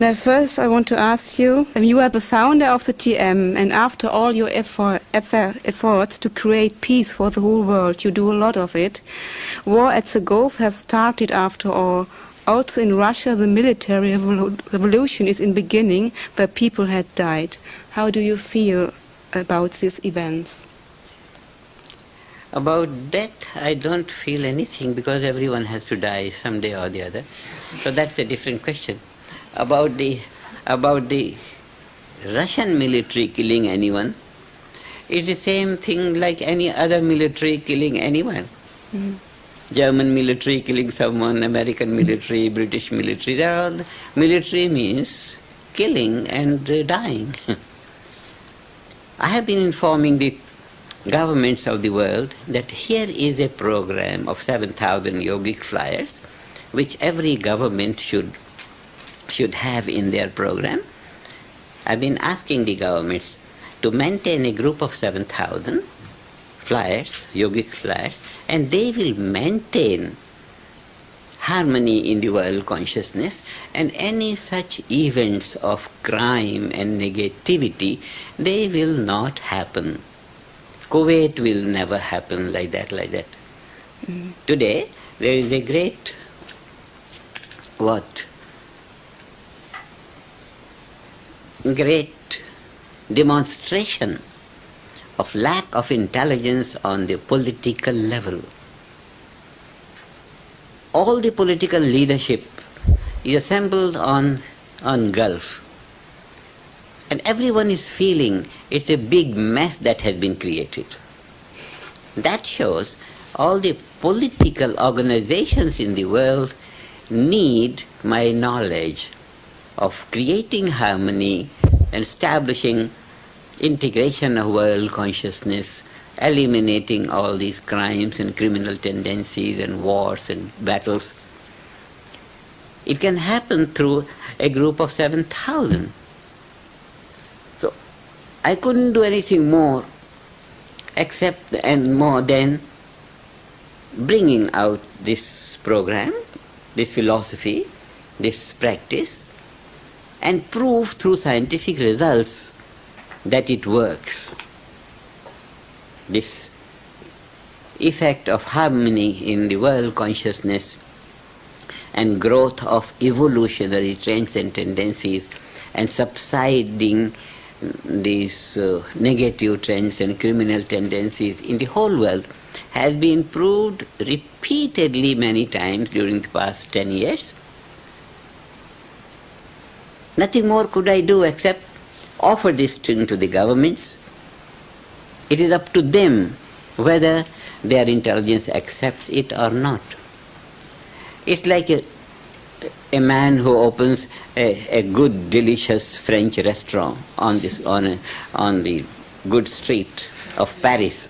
Now first I want to ask you, you are the founder of the TM, and after all your efforts to create peace for the whole world, you do a lot of it. War at the Gulf has started after all. Also in Russia the military revolution is in beginning, but people had died. How do you feel about these events? About death, I don't feel anything because everyone has to die someday or the other. So that's a different question. About the Russian military killing anyone, it's the same thing like any other military killing anyone. Mm. German military killing someone, American military, British military, they're all, military means killing and dying. I have been informing the governments of the world that here is a program of 7,000 yogic flyers which every government should have in their program. I've been asking the governments to maintain a group of 7,000 flyers, yogic flyers, and they will maintain harmony in the world consciousness, and any such events of crime and negativity, they will not happen. Kuwait will never happen like that. Mm. Today, there is a great, great demonstration of lack of intelligence on the political level. All the political leadership is assembled on Gulf. And everyone is feeling it's a big mess that has been created. That shows all the political organizations in the world need my knowledge of creating harmony and establishing integration of world consciousness, eliminating all these crimes and criminal tendencies and wars and battles. It can happen through a group of 7,000. So I couldn't do anything more except and more than bringing out this program, this philosophy, this practice, and prove through scientific results that it works. This effect of harmony in the world consciousness and growth of evolutionary trends and tendencies and subsiding these negative trends and criminal tendencies in the whole world has been proved repeatedly many times during the past 10 years. Nothing more could I do except offer this thing to the governments. It is up to them whether their intelligence accepts it or not. It's like a man who opens a good, delicious French restaurant on the good street of Paris.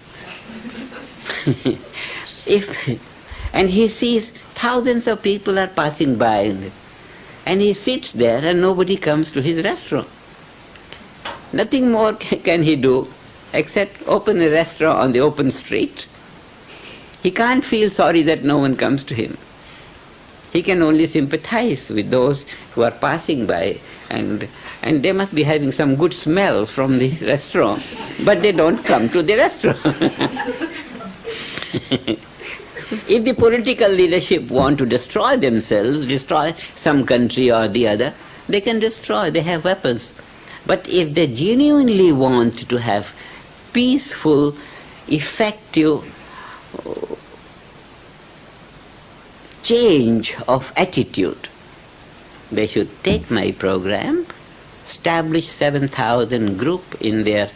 And he sees thousands of people are passing by, and he sits there and nobody comes to his restaurant. Nothing more can he do except open a restaurant on the open street. He can't feel sorry that no one comes to him. He can only sympathize with those who are passing by, and they must be having some good smell from the restaurant, but they don't come to the restaurant. If the political leadership want to destroy themselves, destroy some country or the other, they can destroy, they have weapons. But if they genuinely want to have peaceful, effective change of attitude, they should take my program, establish 7,000 group in their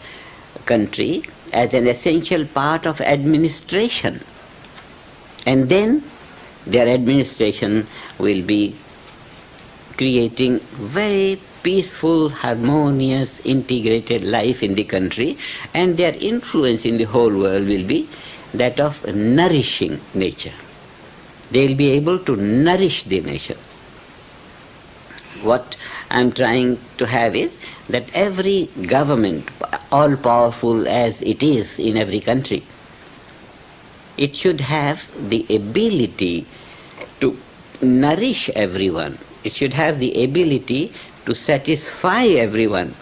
country as an essential part of administration. And then their administration will be creating very peaceful, harmonious, integrated life in the country, and their influence in the whole world will be that of nourishing nature. They will be able to nourish the nation. What I am trying to have is that every government, all-powerful as it is in every country, it should have the ability to nourish everyone. It should have the ability to satisfy everyone.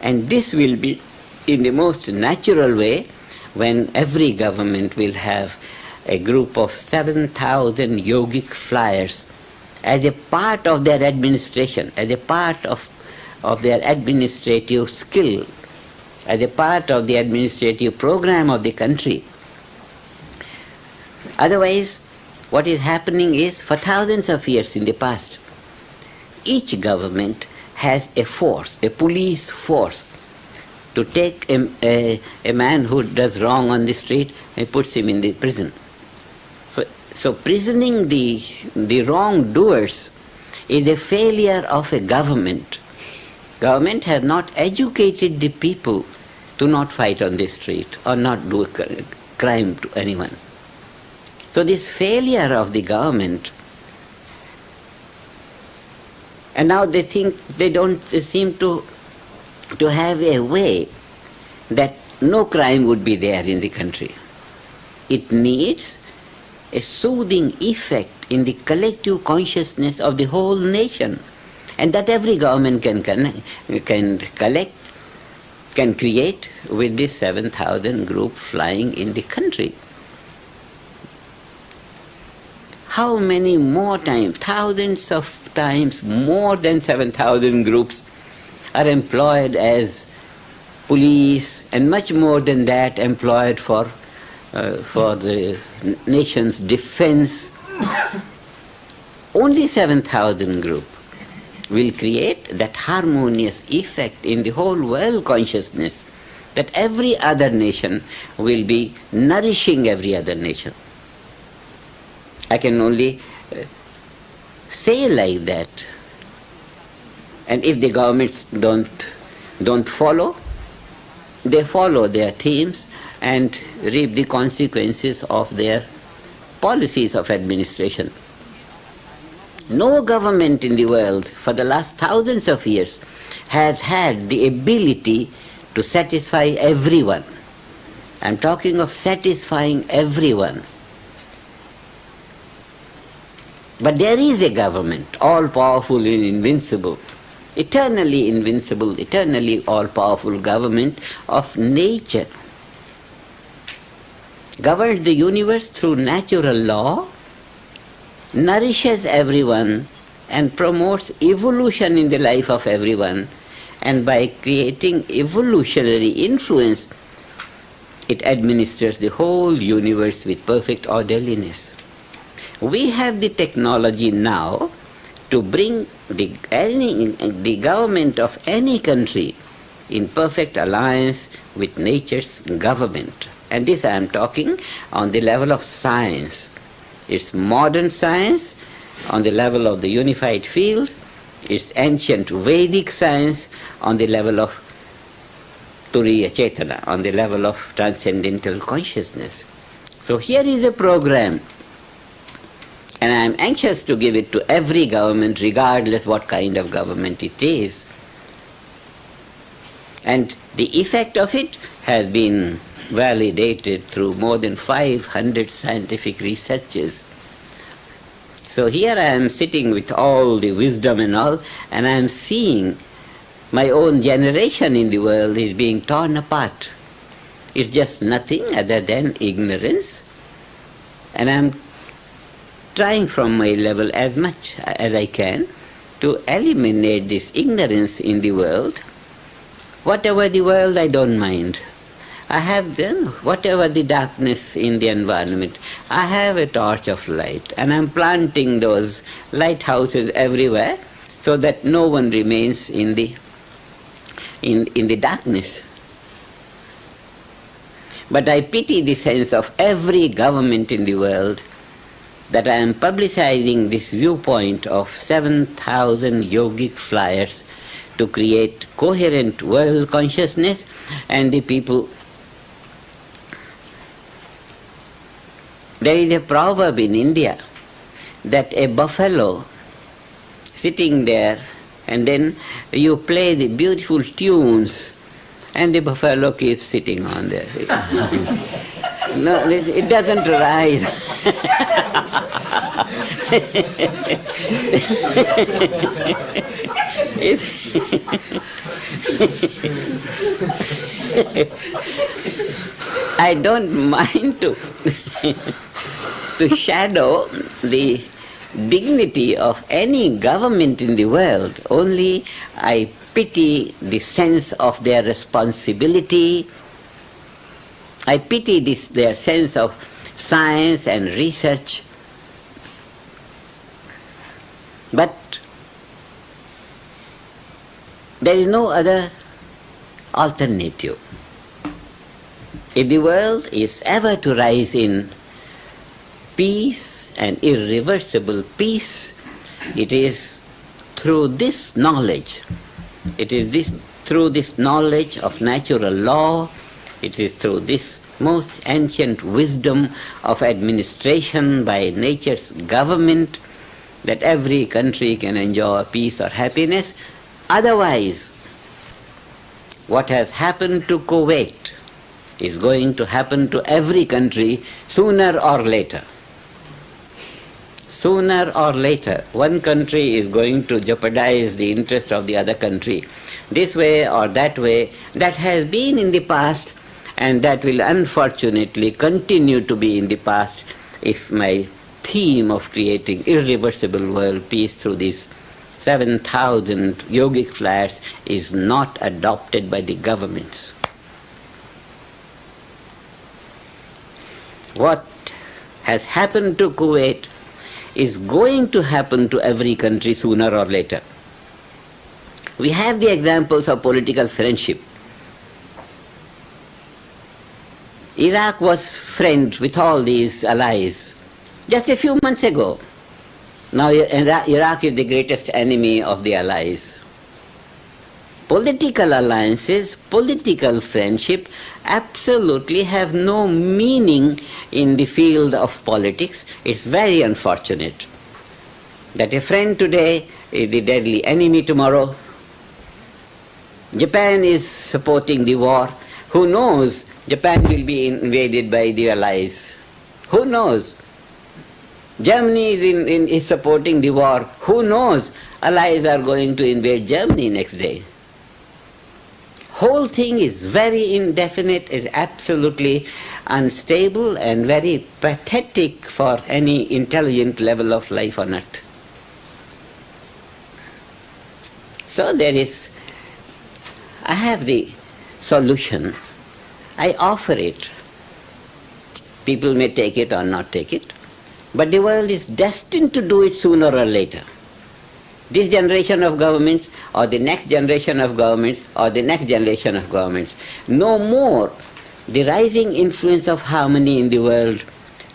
And this will be in the most natural way when every government will have a group of 7,000 yogic flyers as a part of their administration, as a part of their administrative skill, as a part of the administrative program of the country. Otherwise, what is happening is, for thousands of years in the past, each government has a force, a police force, to take a man who does wrong on the street and puts him in the prison. So prisoning the wrongdoers is a failure of a government. Government has not educated the people to not fight on the street or not do a crime to anyone. So this failure of the government, and now they think they don't seem to have a way that no crime would be there in the country. It needs a soothing effect in the collective consciousness of the whole nation, and that every government can create with this 7,000 group flying in the country. How many more times, thousands of times more than 7,000 groups are employed as police, and much more than that employed for the nation's defense. Only 7,000 group will create that harmonious effect in the whole world consciousness that every other nation will be nourishing every other nation. I can only say like that. And if the governments don't follow, they follow their themes and reap the consequences of their policies of administration. No government in the world for the last thousands of years has had the ability to satisfy everyone. I'm talking of satisfying everyone. But there is a government, all-powerful and invincible, eternally all-powerful government of nature. Governs the universe through natural law, nourishes everyone and promotes evolution in the life of everyone, and by creating evolutionary influence, it administers the whole universe with perfect orderliness. We have the technology now to bring the government of any country in perfect alliance with nature's government. And this I am talking on the level of science. It's modern science on the level of the unified field. It's ancient Vedic science on the level of Turiya Chetana, on the level of transcendental consciousness. So here is a program, and I am anxious to give it to every government, regardless what kind of government it is. And the effect of it has been validated through more than 500 scientific researches. So here I am sitting with all the wisdom and all, and I am seeing my own generation in the world is being torn apart. It's just nothing other than ignorance, and I am trying from my level as much as I can to eliminate this ignorance in the world. Whatever the world, I don't mind. I have then, whatever the darkness in the environment, I have a torch of light, and I'm planting those lighthouses everywhere so that no one remains in the darkness. But I pity the sense of every government in the world that I am publicizing this viewpoint of 7,000 yogic flyers to create coherent world consciousness, and the people. There is a proverb in India that a buffalo sitting there, and then you play the beautiful tunes, and the buffalo keeps sitting on there. No, it doesn't rise. I don't mind to to shadow the dignity of any government in the world, only I pity the sense of their responsibility. I pity their sense of science and research. But there is no other alternative. If the world is ever to rise in peace and irreversible peace, it is through this knowledge. It is through this knowledge of natural law, it is through this most ancient wisdom of administration by nature's government that every country can enjoy peace or happiness. Otherwise, what has happened to Kuwait is going to happen to every country sooner or later. Sooner or later, one country is going to jeopardize the interest of the other country, this way or that way. That has been in the past, and that will unfortunately continue to be in the past if my theme of creating irreversible world peace through these 7,000 yogic flats is not adopted by the governments. What has happened to Kuwait is going to happen to every country sooner or later. We have the examples of political friendship. Iraq was friends with all these allies just a few months ago. Now Iraq is the greatest enemy of the allies. Political alliances, political friendship absolutely have no meaning in the field of politics. It's very unfortunate that a friend today is the deadly enemy tomorrow. Japan is supporting the war. Who knows? Japan will be invaded by the allies. Who knows? Germany is supporting the war. Who knows? Allies are going to invade Germany next day. Whole thing is very indefinite, is absolutely unstable and very pathetic for any intelligent level of life on earth. So I have the solution. I offer it. People may take it or not take it, but the world is destined to do it sooner or later. This generation of governments, or the next generation of governments, or the next generation of governments. No more the rising influence of harmony in the world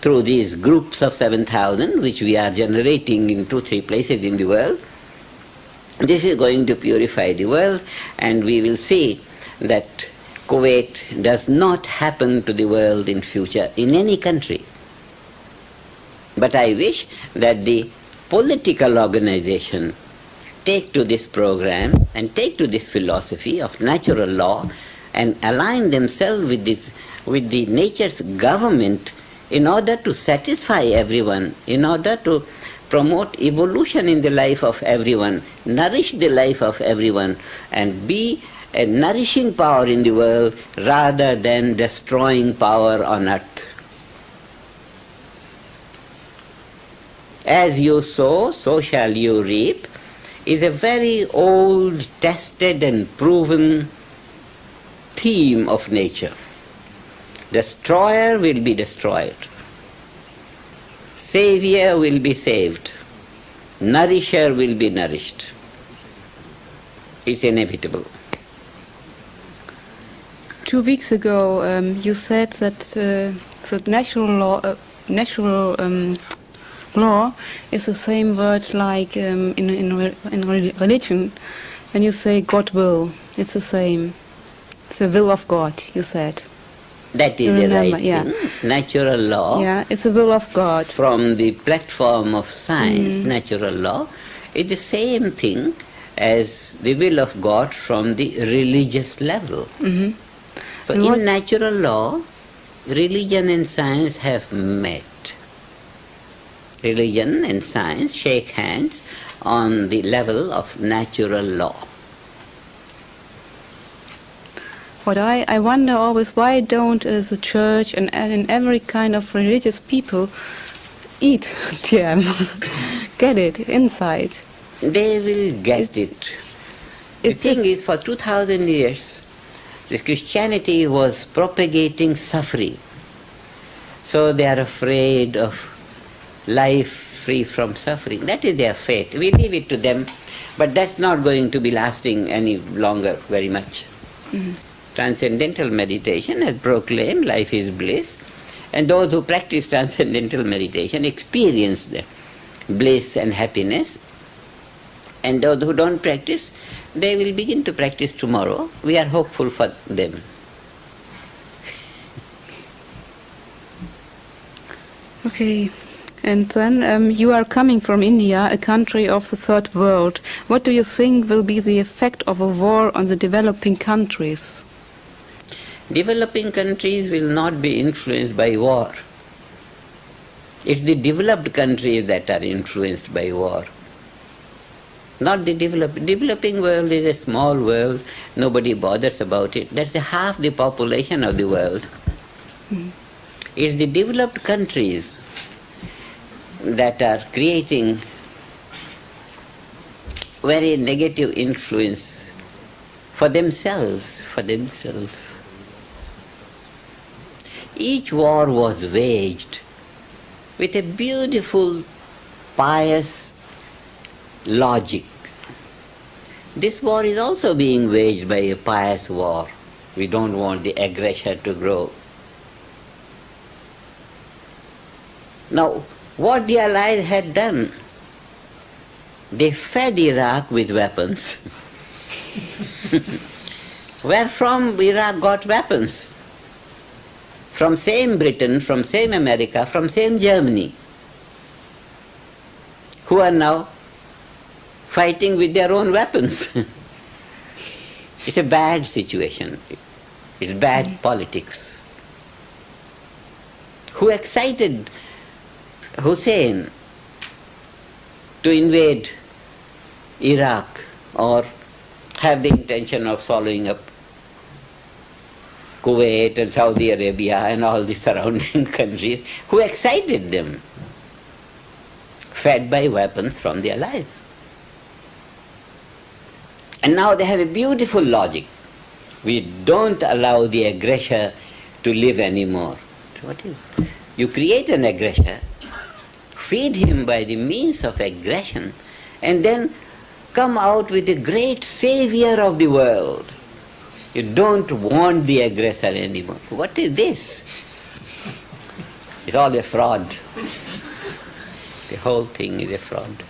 through these groups of 7,000, which we are generating in 2-3 places in the world. This is going to purify the world, and we will see that Kuwait does not happen to the world in future in any country. But I wish that the political organization take to this program and take to this philosophy of natural law and align themselves with the nature's government in order to satisfy everyone, in order to promote evolution in the life of everyone, nourish the life of everyone, and be a nourishing power in the world rather than destroying power on earth. As you sow, so shall you reap is a very old, tested and proven theme of nature. Destroyer will be destroyed. Savior will be saved. Nourisher will be nourished. It's inevitable. 2 weeks ago, you said that that natural law is the same word like in religion. When you say God will, it's the same. It's the will of God, you said. That is the right thing. Natural law. Yeah, it's the will of God. From the platform of science, natural law is the same thing as the will of God from the religious level. So in natural law, religion and science have met. Religion and science shake hands on the level of natural law. What I wonder always, why don't the church and every kind of religious people eat TM, get it inside? They will get it. The thing is, for 2000 years, this Christianity was propagating suffering. So they are afraid of life free from suffering. That is their faith. We leave it to them, but that's not going to be lasting any longer very much. Mm-hmm. Transcendental meditation has proclaimed life is bliss, and those who practice transcendental meditation experience the bliss and happiness, and those who don't practice, they will begin to practice tomorrow. We are hopeful for them. Okay. And then you are coming from India, a country of the third world. What do you think will be the effect of a war on the developing countries? Developing countries will not be influenced by war. It's the developed countries that are influenced by war. Not the developing world is a small world, nobody bothers about it. That's half the population of the world. Mm. It's the developed countries that are creating very negative influence for themselves. Each war was waged with a beautiful, pious logic. This war is also being waged by a pious war. We don't want the aggressor to grow. Now, what the Allies had done, they fed Iraq with weapons. Where from Iraq got weapons? From same Britain, from same America, from same Germany, who are now fighting with their own weapons. It's a bad situation. It's bad politics. Who excited Hussein to invade Iraq or have the intention of following up Kuwait and Saudi Arabia and all the surrounding countries? Who excited them? Fed by weapons from the Allies. And now they have a beautiful logic. We don't allow the aggressor to live anymore. What is it? You create an aggressor, feed him by the means of aggression, and then come out with the great savior of the world. You don't want the aggressor anymore. What is this? It's all a fraud. The whole thing is a fraud.